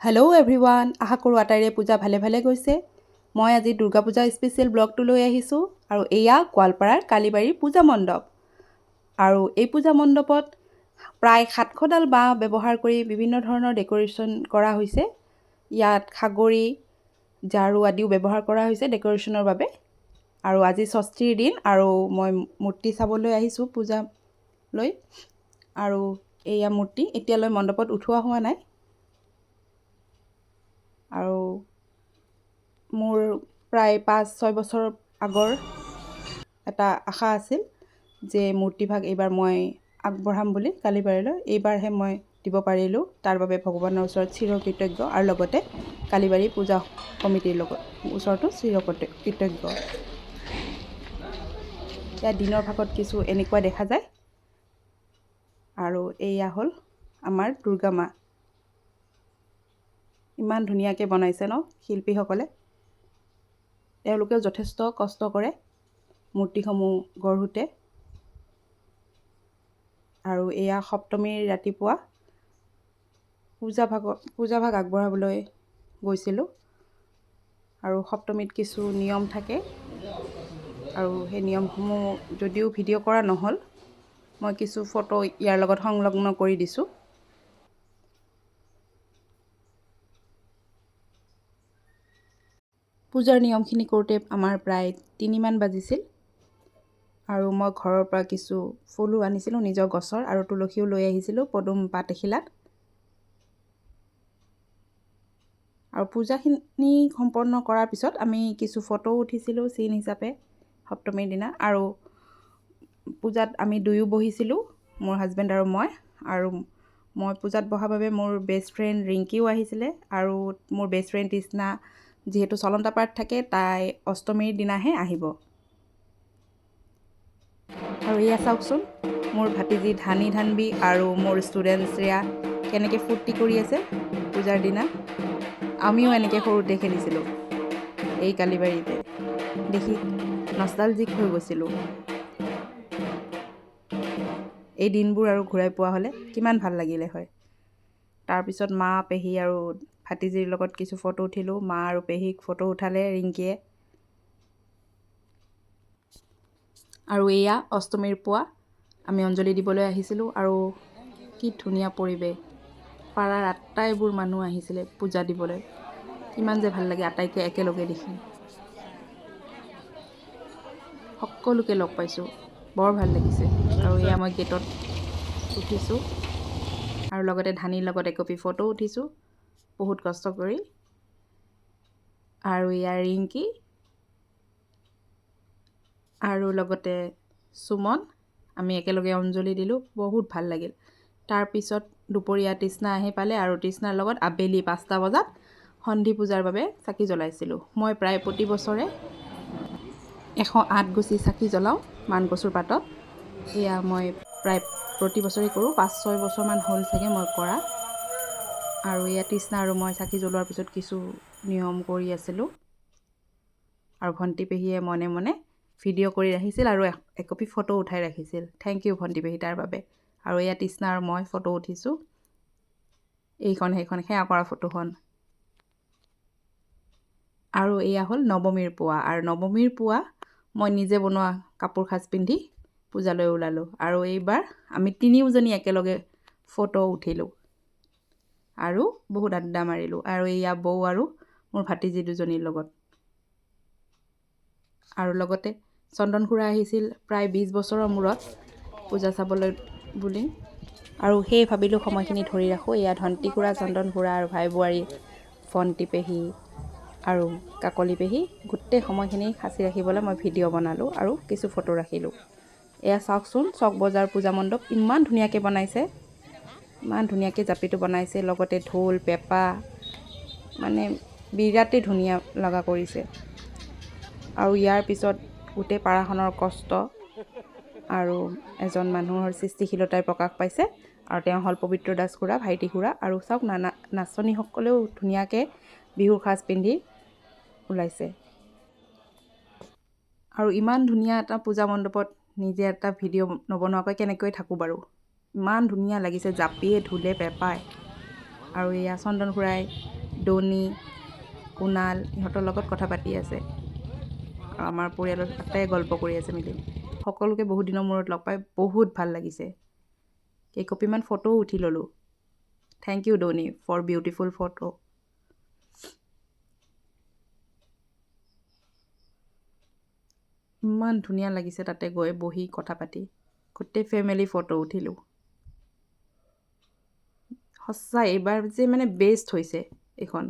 Hello' everyone, আশা কৰোঁ আটাইৰে পূজা ভালে ভালে গৈছে। মই আজি দুৰ্গা পূজা স্পেচিয়েল ব্লগটো লৈ আহিছোঁ আৰু এয়া গোৱালপাৰাৰ কালীবাৰীৰ পূজা মণ্ডপ। আৰু এই পূজা মণ্ডপত প্ৰায় 700ডাল বাঁহ ব্যৱহাৰ কৰি বিভিন্ন ধৰণৰ ডেক'ৰেশ্যন কৰা হৈছে। ইয়াত সাগৰী, ঝাৰু আদিও ব্যৱহাৰ কৰা হৈছে ডেক'ৰেশ্যনৰ বাবে। আৰু আজি ষষ্ঠীৰ দিন আৰু মই মূৰ্তি চাবলৈ আহিছোঁ পূজালৈ। আৰু এয়া মূৰ্তি এতিয়ালৈ মণ্ডপত উঠোৱা হোৱা নাই। আৰু মোৰ প্ৰায় 5-6 বছৰ আগৰ এটা আশা আছিল যে মূৰ্তিভাগ এইবাৰ মই আগবঢ়াম বুলি কালীবাৰীলৈ। এইবাৰহে মই দিব পাৰিলোঁ। তাৰ বাবে ভগৱানৰ ওচৰত চিৰকৃতজ্ঞ আৰু লগতে কালীবাৰী পূজা কমিটিৰ ওচৰতো চিৰকৃতজ্ঞ। ইয়াত দিনৰ ভাগত কিছু এনেকুৱা দেখা যায়। আৰু এয়া হ'ল আমাৰ দুৰ্গা মা। ইমান ধুনীয়াকৈ বনাইছে ন শিল্পীসকলে। তেওঁলোকেও যথেষ্ট কষ্ট কৰে মূৰ্তিসমূহ গঢ়োতে। আৰু এয়া সপ্তমীৰ ৰাতিপুৱা পূজাভাগ আগবঢ়াবলৈ গৈছিলোঁ। আৰু সপ্তমীত কিছু নিয়ম থাকে আৰু সেই নিয়মসমূহ যদিও ভিডিঅ' কৰা নহ'ল, মই কিছু ফটো ইয়াৰ লগত সংলগ্ন কৰি দিছোঁ। পূজাৰ নিয়মখিনি কৰোঁতে আমাৰ প্ৰায় 3মান বাজিছিল। আৰু মই ঘৰৰ পৰা কিছু ফুলো আনিছিলোঁ নিজৰ গছৰ, আৰু তুলসীও লৈ আহিছিলোঁ পদুম পাত এখিলাত। আৰু পূজাখিনি সম্পন্ন কৰাৰ পিছত আমি কিছু ফটোও উঠিছিলোঁ চিন হিচাপে সপ্তমীৰ দিনা। আৰু পূজাত আমি দুয়ো বহিছিলোঁ, মোৰ হাজবেণ্ড আৰু মই। আৰু মই পূজাত বহাৰ বাবে মোৰ বেষ্ট ফ্ৰেণ্ড ৰিংকিও আহিছিলে। আৰু মোৰ বেষ্ট ফ্ৰেণ্ড তৃষ্ণা যিহেতু চলন্তাপাৰাত থাকে, তাই অষ্টমীৰ দিনাহে আহিব। আৰু এয়া চাওকচোন, মোৰ ভাতিজী ধানবী আৰু মোৰ ষ্টুডেণ্ট শ্ৰেয়া কেনেকৈ ফূৰ্তি কৰি আছে পূজাৰ দিনা। আমিও এনেকৈ সৰুতে খেলিছিলোঁ এই কালীবাৰীতে, দেখি নষ্টালজিক হৈ গৈছিলোঁ। এই দিনবোৰ আৰু ঘূৰাই পোৱা হ'লে কিমান ভাল লাগিলে হয়। তাৰপিছত মা, পেহী আৰু ভাতিজীৰ লগত কিছু ফটো উঠিলোঁ। মা আৰু পেহীক ফটো উঠালে ৰিংকিয়ে। আৰু এয়া অষ্টমীৰ পুৱা আমি অঞ্জলি দিবলৈ আহিছিলোঁ। আৰু কি ধুনীয়া পৰিৱেশ, পাৰাৰ আটাইবোৰ মানুহ আহিছিলে পূজা দিবলৈ। কিমান যে ভাল লাগে আটাইকে একেলগে দেখি। সকলোকে লগ পাইছোঁ, বৰ ভাল লাগিছে। আৰু এয়া মই গেটত উঠিছোঁ আৰু লগতে ধানীৰ লগত একপি ফটো উঠিছোঁ বহুত কষ্ট কৰি। আৰু এয়া ৰিংকি আৰু লগতে সুমন, আমি একেলগে অঞ্জলি দিলোঁ, বহুত ভাল লাগিল। তাৰপিছত দুপৰীয়া তৃষ্ণা আহি পালে আৰু তৃষ্ণাৰ লগত আবেলি 5টা বজাত সন্ধি পূজাৰ বাবে চাকি জ্বলাইছিলোঁ। মই প্ৰায় প্ৰতি বছৰে 108 গুছি চাকি জ্বলাওঁ মানকচুৰ পাতত। এয়া মই প্ৰায় প্ৰতি বছৰে কৰোঁ, 5-6 বছৰমান হ'ল চাগে মই কৰা। আৰু এয়া তৃষ্ণা আৰু মই চাকি জ্বলোৱাৰ পিছত কিছু নিয়ম কৰি আছিলোঁ। আৰু ভণ্টি পেহীয়ে মনে মনে ভিডিঅ' কৰি ৰাখিছিল আৰু একপি ফটো উঠাই ৰাখিছিল। থেংক ইউ ভণ্টি পেহী তাৰ বাবে। আৰু এয়া তৃষ্ণা আৰু মই ফটো উঠিছোঁ, এইখন সেয়া কৰা ফটোখন। আৰু এয়া হ'ল নৱমীৰ পুৱা। আৰু নৱমীৰ পুৱা মই নিজে বনোৱা কাপোৰ সাজ পিন্ধি পূজালৈ ওলালোঁ। আৰু এইবাৰ আমি তিনিওজনী একেলগে ফটো উঠিলোঁ আৰু বহুত আড্ডা মাৰিলোঁ। আৰু এয়া বৌ আৰু মোৰ ভাতিজী দুজনীৰ লগত। আৰু লগতে চন্দন খুৰা আহিছিল প্ৰায় 20 বছৰৰ মূৰত পূজা চাবলৈ বুলি। আৰু সেই ভাবিলোঁ সময়খিনি ধৰি ৰাখোঁ। এয়া ধণ্টি খুৰা, চন্দন খুৰা আৰু ভাই বোৱাৰী, ভণ্টি পেহী আৰু কাকলি পেহী, গোটেই সময়খিনি সাঁচি ৰাখিবলৈ মই ভিডিঅ' বনালোঁ আৰু কিছু ফটো ৰাখিলোঁ। এয়া চাওকচোন, চক বজাৰ পূজা মণ্ডপ ইমান ধুনীয়াকৈ বনাইছে, ইমান ধুনীয়াকৈ জাপিটো বনাইছে। লগতে ঢোল পেঁপা, মানে বিৰাটেই ধুনীয়া লগা কৰিছে। আৰু ইয়াৰ পিছত গোটেই পাৰাখনৰ কষ্ট আৰু এজন মানুহৰ সৃষ্টিশীলতাই প্ৰকাশ পাইছে। আৰু তেওঁ হ'ল পবিত্ৰ দাস খুৰা, ভাইটি খুৰা। আৰু চাওক নাচনীসকলেও ধুনীয়াকৈ বিহুৰ সাজ পিন্ধি ওলাইছে। আৰু ইমান ধুনীয়া এটা পূজা মণ্ডপত নিজে এটা ভিডিঅ' নবনোৱাকৈ কেনেকৈ থাকোঁ বাৰু। ইমান ধুনীয়া লাগিছে জাপিয়ে ঢোলে পেঁপাই। আৰু এয়া চন্দন খুৰাই, ডনি, কুণাল ইহঁতৰ লগত কথা পাতি আছে। আৰু আমাৰ পৰিয়ালৰ আটাই গল্প কৰি আছে মিলি। সকলোকে বহুত দিনৰ মূৰত লগ পাই বহুত ভাল লাগিছে। কেইকপিমান ফটোও উঠি ল'লোঁ। Thank you Doni for beautiful photo. ইমান ধুনীয়া লাগিছে তাতে গৈ বহি কথা পাতি। গোটেই ফেমিলি ফটো উঠিলোঁ। সঁচাই এইবাৰ যে মানে বেষ্ট হৈছে এইখন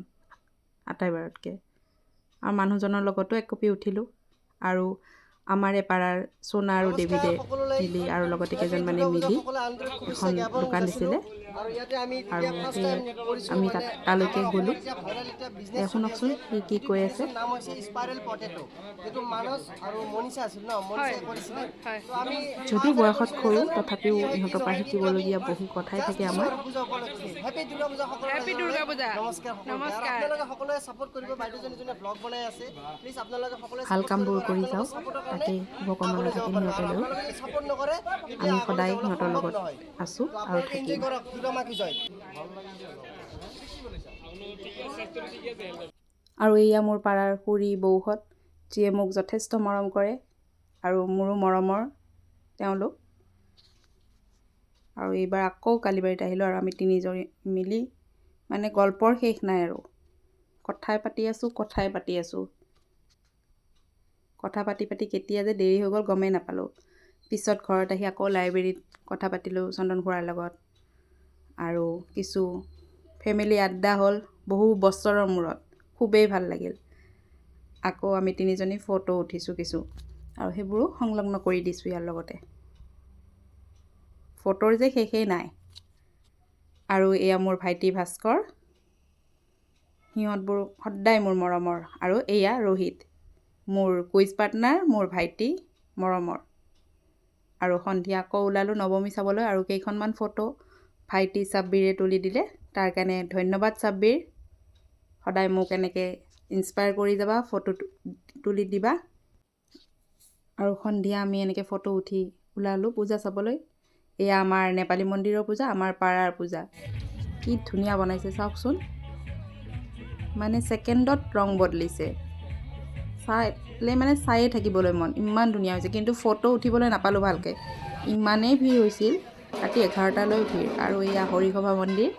আটাইবাৰতকৈ। আৰু মানুহজনৰ লগতো এক কপি উঠিলোঁ। আৰু আমাৰে পাড়াৰ সোণা আৰু ডেভিডে মিলি আৰু লগতে কেইজনমানে মিলি এখন দোকান দিছিলে। আৰু সেয়ে আমি তালৈকে গ'লোঁ। শুনকচোন সি কি কৈ আছে। যদিও বয়সত সৰু তথাপিও ইহঁতৰ পৰা শিকিবলগীয়া বহু কথাই থাকে আমাৰ। হেপী দুৰ্গা পূজা সকলোকে। হেপী দুৰ্গা পূজা। নমস্কাৰ। আপোনালোকে সকলোৱে সাপোৰ্ট কৰিব বাইদেউজনী যোনে ব্লগ বনাই আছে। প্লিজ আপোনালোকে সকলোৱে ভাল সাপোৰ্ট কৰিব কামবোৰ আৰু কৰি আপোনালোকৰ যাওক, সাপোৰ্টৰ কাৰণে তাকেই শুভকামনা আগলৈ যাব থাকিল পাৰিম। আৰু সিহঁতলৈও। আপোনালোকে যদি সাপোৰ্ট নকৰে তেতিয়া আমি আগলৈ সদায় যাবলৈ সিহঁতৰ সম্ভৱ লগত নহয়। আছোঁ তো আৰু আপোনালোকে এনজয় থাকিম। কৰক। দুৰ্গা মা কি জয়। আৰু এয়া মোৰ পাড়াৰ খুৰী বৌহঁত, যিয়ে মোক যথেষ্ট মৰম কৰে আৰু মোৰো মৰমৰ তেওঁলোক। আৰু এইবাৰ আকৌ কালিবাৰীত আহিলোঁ আৰু আমি তিনিজনী মিলি মানে গল্পৰ শেষ নাই আৰু। কথাই পাতি আছোঁ, কথাই পাতি আছোঁ। কথা পাতি পাতি কেতিয়া যে দেৰি হৈ গ'ল গমেই নাপালোঁ। পিছত ঘৰত আহি আকৌ লাইব্ৰেৰীত কথা পাতিলোঁ চন্দন খুৰাৰ লগত। আৰু কিছু ফেমিলি আড্ডা হ'ল বহু বছৰৰ মূৰত। খুবেই ভাল লাগিল। আকৌ আমি তিনিজনী ফটো উঠিছোঁ কিছু। আৰু সেইবোৰো সংলগ্ন কৰি দিছোঁ ইয়াৰ লগতে। ফটোৰ যে শেষেই নাই। আৰু এয়া মোৰ ভাইটি ভাস্কৰ। সিহঁতবোৰ সদায় মোৰ মৰমৰ। আৰু এয়া ৰোহিত, মোৰ কুইজ পাৰ্টনাৰ, মোৰ ভাইটি মৰমৰ। আৰু সন্ধিয়া আকৌ ওলালোঁ নৱমী চাবলৈ আৰু কেইখনমান ফটো ভাইটি চাব্বিৰে তুলি দিলে। তাৰ কাৰণে ধন্যবাদ চাব্বিৰ। সদায় মোক এনেকৈ ইনস্পায়াৰ কৰি যাবা, ফটো তুলি দিবা। আৰু সন্ধিয়া আমি এনেকৈ ফটো উঠি ওলালোঁ পূজা চাবলৈ। এয়া আমাৰ নেপালী মন্দিৰৰ পূজা, আমাৰ পাড়াৰ পূজা। কি ধুনীয়া বনাইছে চাওকচোন। মানে ছেকেণ্ডত ৰং বদলিছে। চাইলে মানে চায়ে থাকিবলৈ মন, ইমান ধুনীয়া হৈছে। কিন্তু ফটো উঠিবলৈ নাপালোঁ ভালকৈ, ইমানেই ভিৰ হৈছিল। ৰাতি 11টালৈ ভিৰ। আৰু এয়া হৰিসভা মন্দিৰ।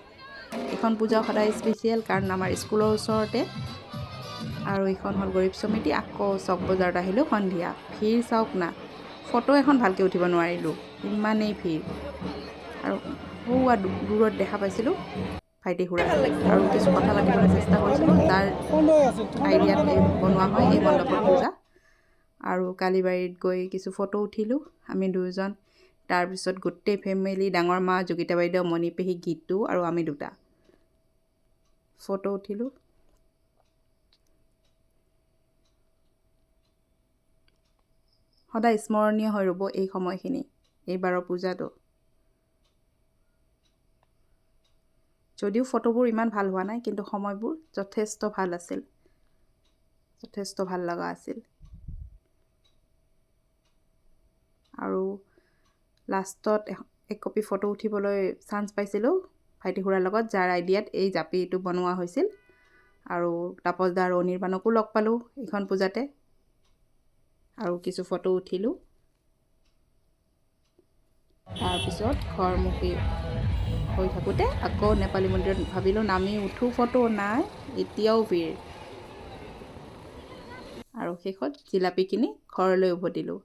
এইখন পূজা সদায় স্পেচিয়েল কাৰণ আমাৰ স্কুলৰ ওচৰতে। আৰু এইখন হ'ল গৰীব সমিতি। আকৌ চক বজাৰত আহিলোঁ সন্ধিয়া। ভিৰ চাওক না, ফটো এখন ভালকৈ উঠিব নোৱাৰিলোঁ, ইমানেই ভিৰ। আৰু সৌৱা দূৰত দেখা পাইছিলোঁ ভাইটি খুৰা। আৰু কিছু কথা পাতিবলৈ চেষ্টা কৰিছিলোঁ, যাৰ আইডিয়াত বনোৱা হয় এই মণ্ডপৰ পূজা। আৰু কালিবাৰীত গৈ কিছু ফটো উঠিলোঁ আমি দুয়োজন। তাৰপিছত গোটেই ফেমিলি, ডাঙৰ মা, যোগিতা বাইদেউ, মণি পেহী, গীতু আৰু আমি দুটা ফটো উঠিলোঁ। সদায় স্মৰণীয় হৈ ৰ'ব এই সময়খিনি, এইবাৰৰ পূজাটো। যদিও ফটোবোৰ ইমান ভাল হোৱা নাই, কিন্তু সময়বোৰ যথেষ্ট ভাল আছিল, যথেষ্ট ভাল লগা আছিল। আৰু লাষ্টত এক কপি ফটো উঠিবলৈ চান্স পাইছিলোঁ ভাইটি খুৰাৰ লগত, যাৰ আইডিয়াত এই জাপিটো বনোৱা হৈছিল। আৰু তাপসদা আৰু অনিৰ্বাণকো লগ পালোঁ এইখন পূজাতে। আৰু কিছু ফটো উঠিলোঁ। তাৰপিছত ঘৰমুখী হৈ থাকোঁতে আকৌ নেপালী মন্দিৰত ভাবিলোঁ নামি উঠোঁ, ফটো নাই, এতিয়াও ভিৰ। আৰু শেষত জিলাপি কিনি ঘৰলৈ উভতিলোঁ।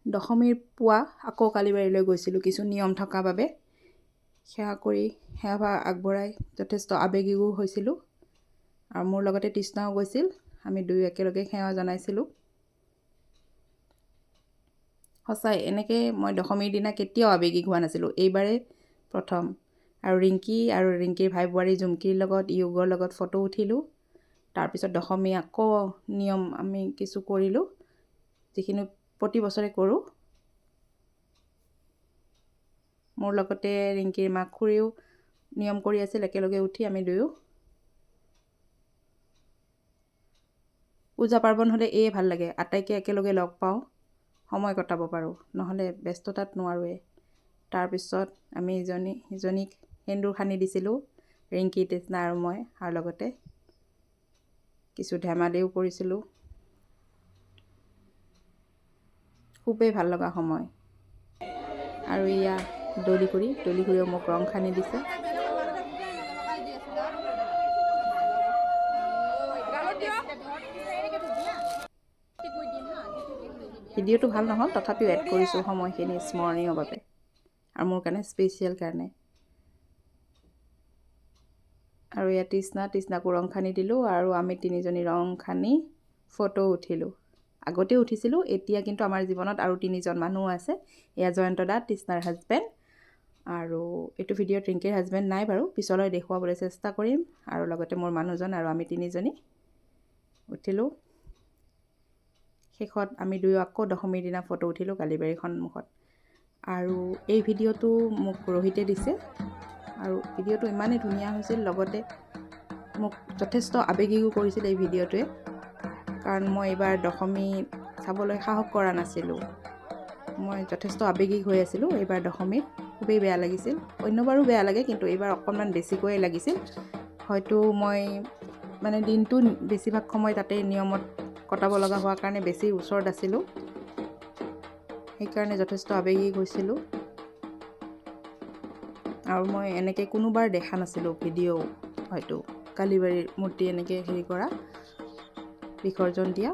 দশমীৰ পুৱা আকৌ কালিবাৰীলৈ গৈছিলোঁ কিছু নিয়ম থকা বাবে। সেৱা কৰি সেৱা আগবঢ়াই যথেষ্ট আৱেগিকো হৈছিলোঁ। আৰু মোৰ লগতে তৃষ্ণাও গৈছিল, আমি দুয়ো একেলগে সেৱা জনাইছিলোঁ। সঁচাই এনেকৈ মই দশমীৰ দিনা কেতিয়াও আৱেগিক হোৱা নাছিলোঁ, এইবাৰেই প্ৰথম। আৰু ৰিংকী আৰু ৰিংকীৰ ভাই বোৱাৰী জুমকিৰ লগত, য়োগৰ লগত ফটো উঠিলোঁ। তাৰপিছত দশমী আকৌ নিয়ম আমি কিছু কৰিলোঁ, যিখিনি প্ৰতি বছৰে কৰোঁ। মোৰ লগতে ৰিংকীৰ মাক খুৰীও নিয়ম কৰি আছিল, একেলগে উঠি আমি দুয়ো। পূজা পাৰ্বণ হ'লে এয়ে ভাল লাগে, আটাইকে একেলগে লগ পাওঁ, সময় কটাব পাৰোঁ, নহ'লে ব্যস্ততাত নোৱাৰোৱে। তাৰপিছত আমি ইজনীক সেন্দুৰ সানি দিছিলোঁ, ৰিংকি, তৃষ্ণা আৰু মই, আৰু লগতে কিছু ধেমালিও কৰিছিলোঁ। খুবেই ভাল লগা সময়। আৰু এয়া দলিখুৰীয়েও মোক ৰং সানি দিছে। ভিডিঅ'টো ভাল নহ'ল, তথাপিও এড কৰিছোঁ সময়খিনি স্মৰণীয় বাবে আৰু মোৰ কাৰণে স্পেচিয়েল কাৰণে। আৰু এয়া তৃষ্ণাকো ৰং সানি দিলোঁ আৰু আমি তিনিজনী ৰং সানি ফটো উঠিলোঁ। আগতেও উঠিছিলোঁ, এতিয়া কিন্তু আমাৰ জীৱনত আৰু 3জন মানুহ আছে। এয়া জয়ন্ত দা, তৃষ্ণাৰ হাজবেণ্ড, আৰু এইটো ভিডিঅ'ত ৰিংকিৰ হাজবেণ্ড নাই বাৰু, পিছলৈ দেখুৱাবলৈ চেষ্টা কৰিম। আৰু লগতে মোৰ মানুহজন আৰু আমি তিনিজনী উঠিলোঁ। শেষত আমি দুয়ো আকৌ দশমীৰ দিনা ফটো উঠিলোঁ কালিবাৰীৰ সন্মুখত। আৰু এই ভিডিঅ'টো মোক ৰোহিতে দিছে আৰু ভিডিঅ'টো ইমানেই ধুনীয়া হৈছিল, লগতে মোক যথেষ্ট আৱেগিকো কৰিছিল এই ভিডিঅ'টোৱে, কাৰণ মই এইবাৰ দশমী চাবলৈ সাহস কৰা নাছিলোঁ। মই যথেষ্ট আৱেগিক হৈ আছিলোঁ এইবাৰ দশমীত, খুবেই বেয়া লাগিছিল। অন্যবাৰো বেয়া লাগে, কিন্তু এইবাৰ অকণমান বেছিকৈয়ে লাগিছিল। হয়তো মই মানে দিনটো বেছিভাগ সময় তাতে নিয়মত কটাব লগা হোৱাৰ কাৰণে বেছি ওচৰত আছিলোঁ, সেইকাৰণে যথেষ্ট আৱেগিক হৈছিলোঁ। আৰু মই এনেকৈ কোনোবাৰ দেখা নাছিলোঁ ভিডিঅ', হয়তো কালীবাৰীৰ মূৰ্তি এনেকৈ হেৰি কৰা, বিসৰ্জন দিয়া,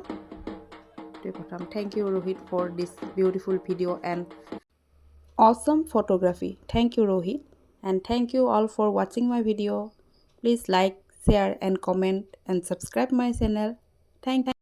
এইটোৱে প্ৰথম। Thank you Rohit for this beautiful video' and awesome photography. Thank you Rohit, and thank you all for watching my video. Please like, share and comment and subscribe my channel. Thank you.